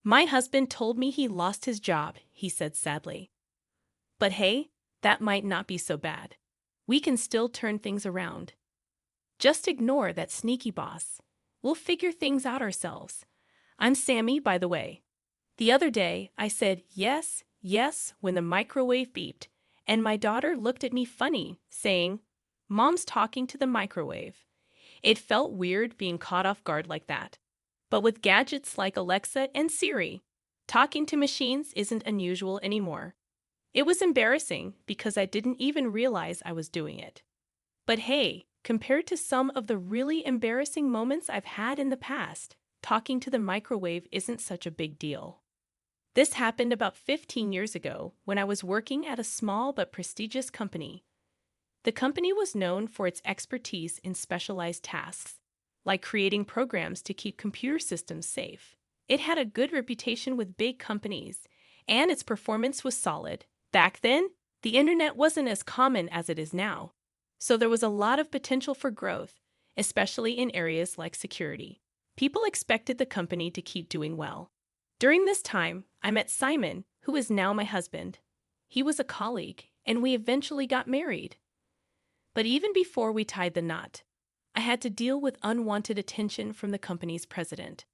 My husband told me he lost his job, he said sadly. But hey, that might not be so bad. We can still turn things around. Just ignore that sneaky boss. We'll figure things out ourselves. I'm Sammy, by the way. The other day, I said yes, yes when the microwave beeped, and my daughter looked at me funny, saying, "Mom's talking to the microwave." It felt weird being caught off guard like that. But with gadgets like Alexa and Siri, talking to machines isn't unusual anymore. It was embarrassing because I didn't even realize I was doing it. But hey, compared to some of the really embarrassing moments I've had in the past, talking to the microwave isn't such a big deal. This happened about 15 years ago when I was working at a small but prestigious company. The company was known for its expertise in specialized tasks, like creating programs to keep computer systems safe. It had a good reputation with big companies, and its performance was solid. Back then, the internet wasn't as common as it is now, so there was a lot of potential for growth, especially in areas like security. People expected the company to keep doing well. During this time, I met Simon, who is now my husband. He was a colleague, and we eventually got married. But even before we tied the knot, I had to deal with unwanted attention from the company's president.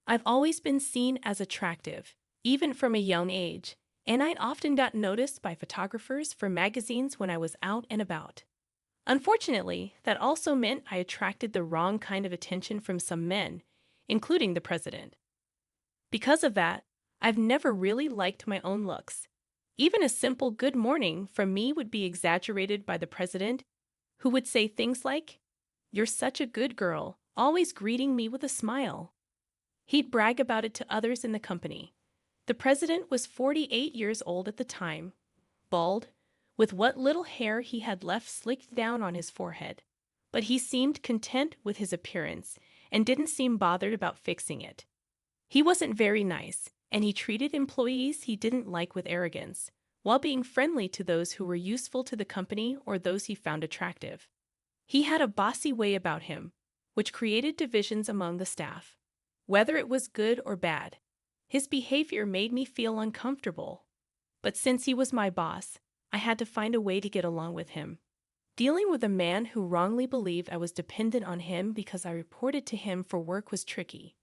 I've always been seen as attractive, even from a young age, and I'd often got noticed by photographers for magazines when I was out and about. Unfortunately, that also meant I attracted the wrong kind of attention from some men, including the president. Because of that, I've never really liked my own looks. Even a simple good morning from me would be exaggerated by the president, who would say things like, "You're such a good girl," always greeting me with a smile. He'd brag about it to others in the company. The president was 48 years old at the time, bald, with what little hair he had left slicked down on his forehead. But he seemed content with his appearance and didn't seem bothered about fixing it. He wasn't very nice, and he treated employees he didn't like with arrogance, while being friendly to those who were useful to the company or those he found attractive. He had a bossy way about him, which created divisions among the staff. Whether it was good or bad, his behavior made me feel uncomfortable. But since he was my boss, I had to find a way to get along with him. Dealing with a man who wrongly believed I was dependent on him because I reported to him for work was tricky.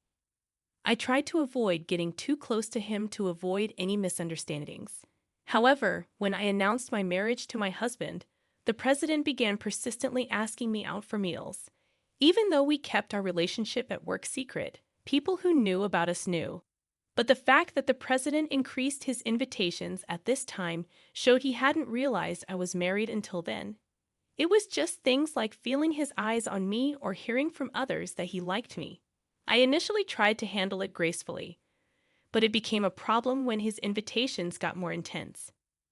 I tried to avoid getting too close to him to avoid any misunderstandings. However, when I announced my marriage to my husband, the president began persistently asking me out for meals. Even though we kept our relationship at work secret, people who knew about us knew. But the fact that the president increased his invitations at this time showed he hadn't realized I was married until then. It was just things like feeling his eyes on me or hearing from others that he liked me. I initially tried to handle it gracefully, but it became a problem when his invitations got more intense.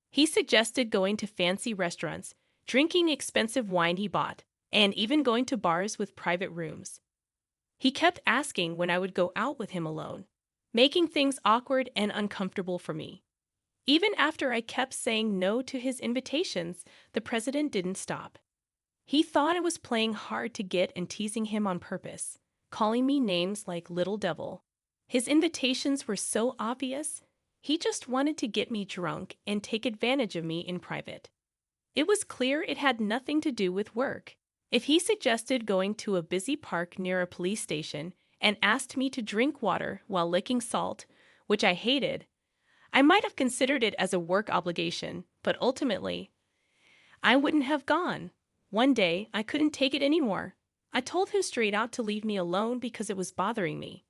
He suggested going to fancy restaurants, drinking expensive wine he bought, and even going to bars with private rooms. He kept asking when I would go out with him alone, making things awkward and uncomfortable for me. Even after I kept saying no to his invitations, the president didn't stop. He thought I was playing hard to get and teasing him on purpose, calling me names like Little Devil. His invitations were so obvious, he just wanted to get me drunk and take advantage of me in private. It was clear it had nothing to do with work. If he suggested going to a busy park near a police station and asked me to drink water while licking salt, which I hated, I might have considered it as a work obligation, but ultimately, I wouldn't have gone. One day, I couldn't take it anymore. I told him straight out to leave me alone because it was bothering me.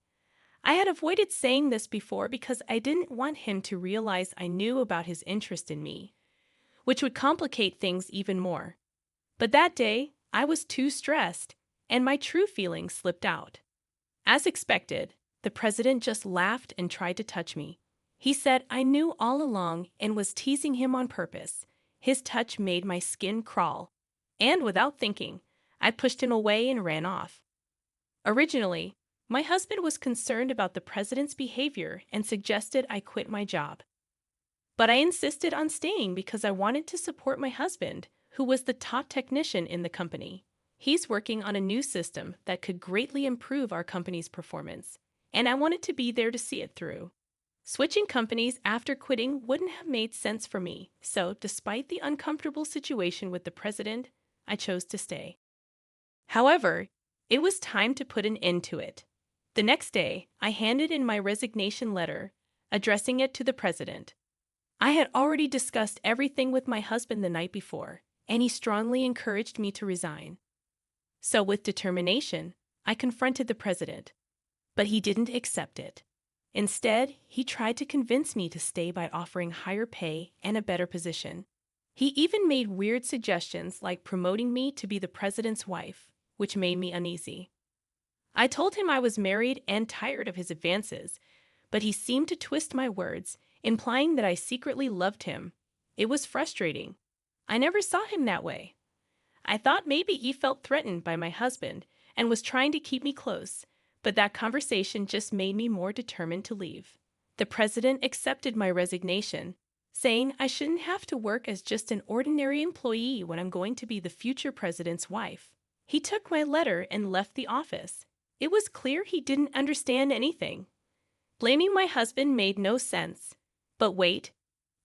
I had avoided saying this before because I didn't want him to realize I knew about his interest in me, which would complicate things even more. But that day, I was too stressed, and my true feelings slipped out. As expected, the president just laughed and tried to touch me. He said I knew all along and was teasing him on purpose. His touch made my skin crawl, and without thinking, I pushed him away and ran off. Originally, my husband was concerned about the president's behavior and suggested I quit my job. But I insisted on staying because I wanted to support my husband, who was the top technician in the company. He's working on a new system that could greatly improve our company's performance, and I wanted to be there to see it through. Switching companies after quitting wouldn't have made sense for me, so despite the uncomfortable situation with the president, I chose to stay. However, it was time to put an end to it. The next day, I handed in my resignation letter, addressing it to the president. I had already discussed everything with my husband the night before, and he strongly encouraged me to resign. So, with determination, I confronted the president. But he didn't accept it. Instead, he tried to convince me to stay by offering higher pay and a better position. He even made weird suggestions like promoting me to be the president's wife, which made me uneasy. I told him I was married and tired of his advances, but he seemed to twist my words, implying that I secretly loved him. It was frustrating. I never saw him that way. I thought maybe he felt threatened by my husband and was trying to keep me close, but that conversation just made me more determined to leave. The president accepted my resignation, saying I shouldn't have to work as just an ordinary employee when I'm going to be the future president's wife. He took my letter and left the office. It was clear he didn't understand anything. Blaming my husband made no sense. But wait,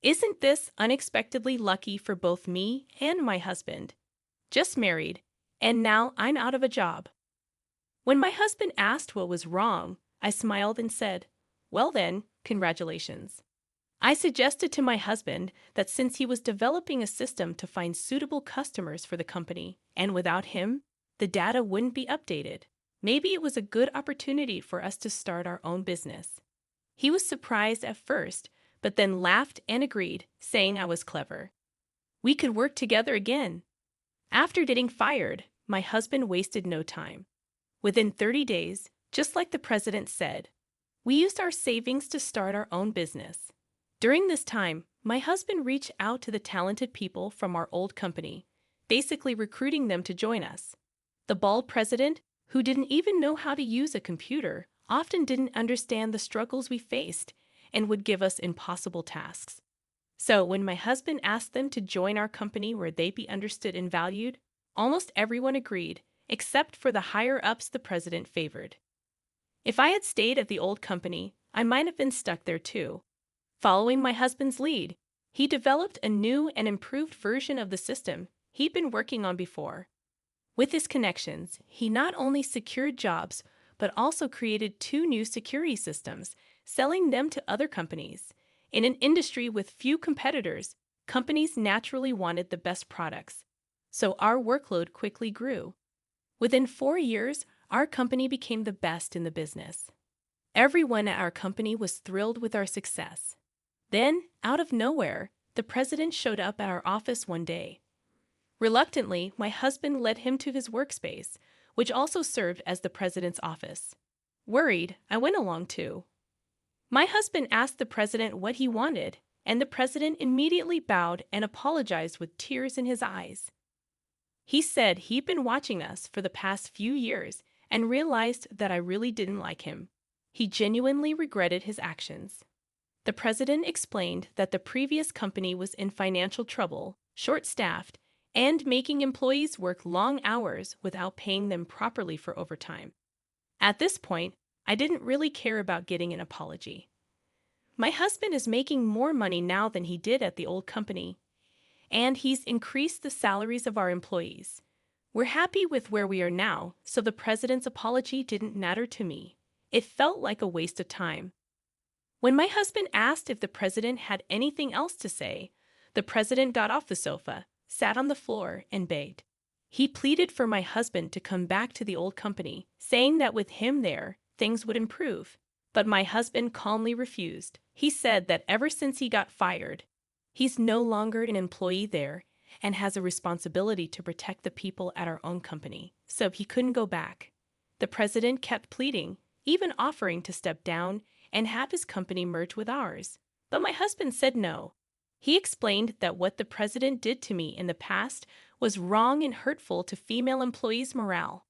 isn't this unexpectedly lucky for both me and my husband? Just married, and now I'm out of a job. When my husband asked what was wrong, I smiled and said, "Well then, congratulations." I suggested to my husband that since he was developing a system to find suitable customers for the company, and without him, the data wouldn't be updated, maybe it was a good opportunity for us to start our own business. He was surprised at first, but then laughed and agreed, saying I was clever. We could work together again. After getting fired, my husband wasted no time. Within 30 days, just like the president said, we used our savings to start our own business. During this time, my husband reached out to the talented people from our old company, basically recruiting them to join us. The bald president, who didn't even know how to use a computer, often didn't understand the struggles we faced and would give us impossible tasks. So when my husband asked them to join our company where they'd be understood and valued, almost everyone agreed, except for the higher-ups the president favored. If I had stayed at the old company, I might have been stuck there too. Following my husband's lead, he developed a new and improved version of the system he'd been working on before. With his connections, he not only secured jobs, but also created 2 new security systems, selling them to other companies. In an industry with few competitors, companies naturally wanted the best products, so our workload quickly grew. Within 4 years, our company became the best in the business. Everyone at our company was thrilled with our success. Then, out of nowhere, the president showed up at our office one day. Reluctantly, my husband led him to his workspace, which also served as the president's office. Worried, I went along too. My husband asked the president what he wanted, and the president immediately bowed and apologized with tears in his eyes. He said he'd been watching us for the past few years and realized that I really didn't like him. He genuinely regretted his actions. The president explained that the previous company was in financial trouble, short-staffed, and making employees work long hours without paying them properly for overtime. At this point, I didn't really care about getting an apology. My husband is making more money now than he did at the old company, and he's increased the salaries of our employees. We're happy with where we are now, so the president's apology didn't matter to me. It felt like a waste of time. When my husband asked if the president had anything else to say, the president got off the sofa, sat on the floor, and begged. He pleaded for my husband to come back to the old company, saying that with him there, things would improve. But my husband calmly refused. He said that ever since he got fired, he's no longer an employee there and has a responsibility to protect the people at our own company, so he couldn't go back. The president kept pleading, even offering to step down and have his company merge with ours. But my husband said no. He explained that what the president did to me in the past was wrong and hurtful to female employees' morale.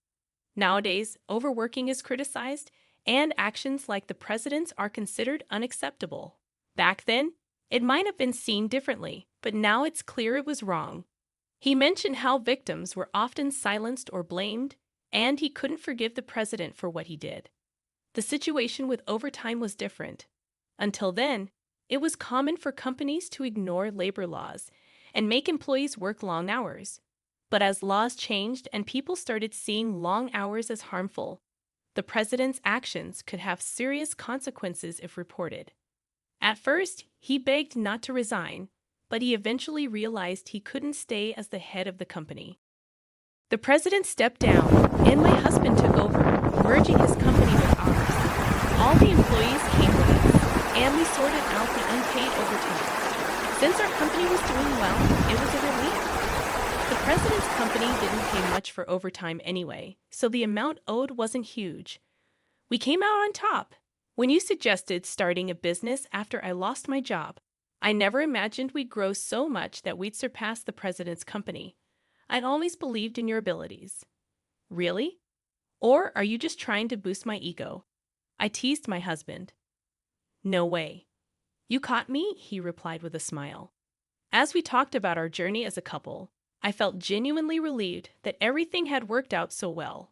Nowadays, overworking is criticized, and actions like the president's are considered unacceptable. Back then, it might have been seen differently, but now it's clear it was wrong. He mentioned how victims were often silenced or blamed, and he couldn't forgive the president for what he did. The situation with overtime was different. Until then, it was common for companies to ignore labor laws and make employees work long hours. But as laws changed and people started seeing long hours as harmful, the president's actions could have serious consequences if reported. At first, he begged not to resign, but he eventually realized he couldn't stay as the head of the company. The president stepped down, and my husband took over, merging his company with ours. All the employees came with us, and we sorted out the unpaid overtime. Since our company was doing well, it was a relief. The president's company didn't pay much for overtime anyway, so the amount owed wasn't huge. We came out on top. When you suggested starting a business after I lost my job, I never imagined we'd grow so much that we'd surpass the president's company. I'd always believed in your abilities. Really? Or are you just trying to boost my ego? I teased my husband. No way. You caught me, he replied with a smile. As we talked about our journey as a couple, I felt genuinely relieved that everything had worked out so well.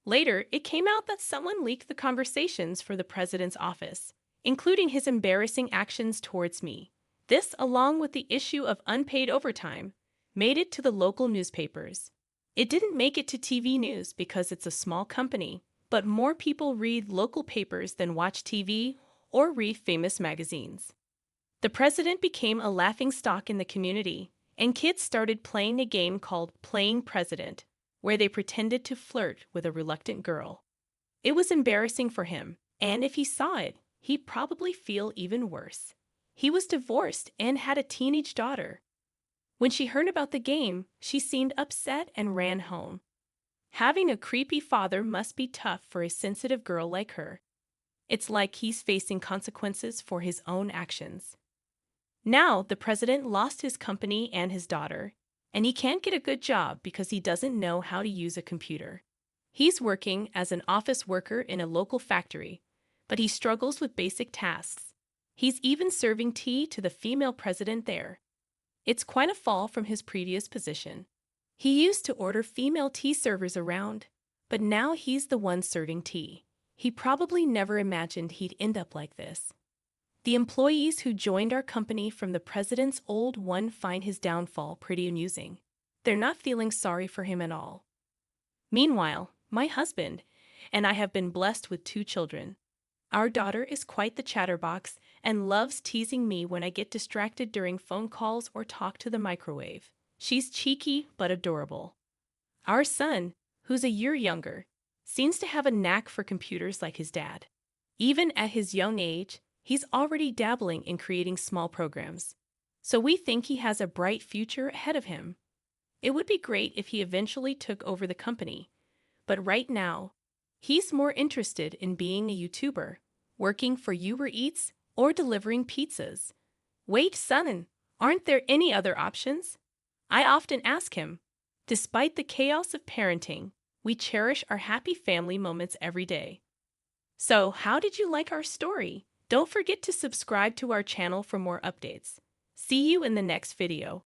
Later, it came out that someone leaked the conversations for the president's office, including his embarrassing actions towards me. This, along with the issue of unpaid overtime, made it to the local newspapers. It didn't make it to TV news because it's a small company, but more people read local papers than watch TV or read famous magazines. The president became a laughingstock in the community, and kids started playing a game called Playing President, where they pretended to flirt with a reluctant girl. It was embarrassing for him, and if he saw it, he'd probably feel even worse. He was divorced and had a teenage daughter. When she heard about the game, she seemed upset and ran home. Having a creepy father must be tough for a sensitive girl like her. It's like he's facing consequences for his own actions. Now, the president lost his company and his daughter, and he can't get a good job because he doesn't know how to use a computer. He's working as an office worker in a local factory, but he struggles with basic tasks. He's even serving tea to the female president there. It's quite a fall from his previous position. He used to order female tea servers around, but now he's the one serving tea. He probably never imagined he'd end up like this. The employees who joined our company from the president's old one find his downfall pretty amusing. They're not feeling sorry for him at all. Meanwhile, my husband and I have been blessed with 2 children. Our daughter is quite the chatterbox and loves teasing me when I get distracted during phone calls or talk to the microwave. She's cheeky but adorable. Our son, who's a year younger, seems to have a knack for computers like his dad. Even at his young age, he's already dabbling in creating small programs. So we think he has a bright future ahead of him. It would be great if he eventually took over the company, but right now, he's more interested in being a YouTuber, working for Uber Eats, or delivering pizzas. Wait, son, aren't there any other options? I often ask him. Despite the chaos of parenting, we cherish our happy family moments every day. So, how did you like our story? Don't forget to subscribe to our channel for more updates. See you in the next video.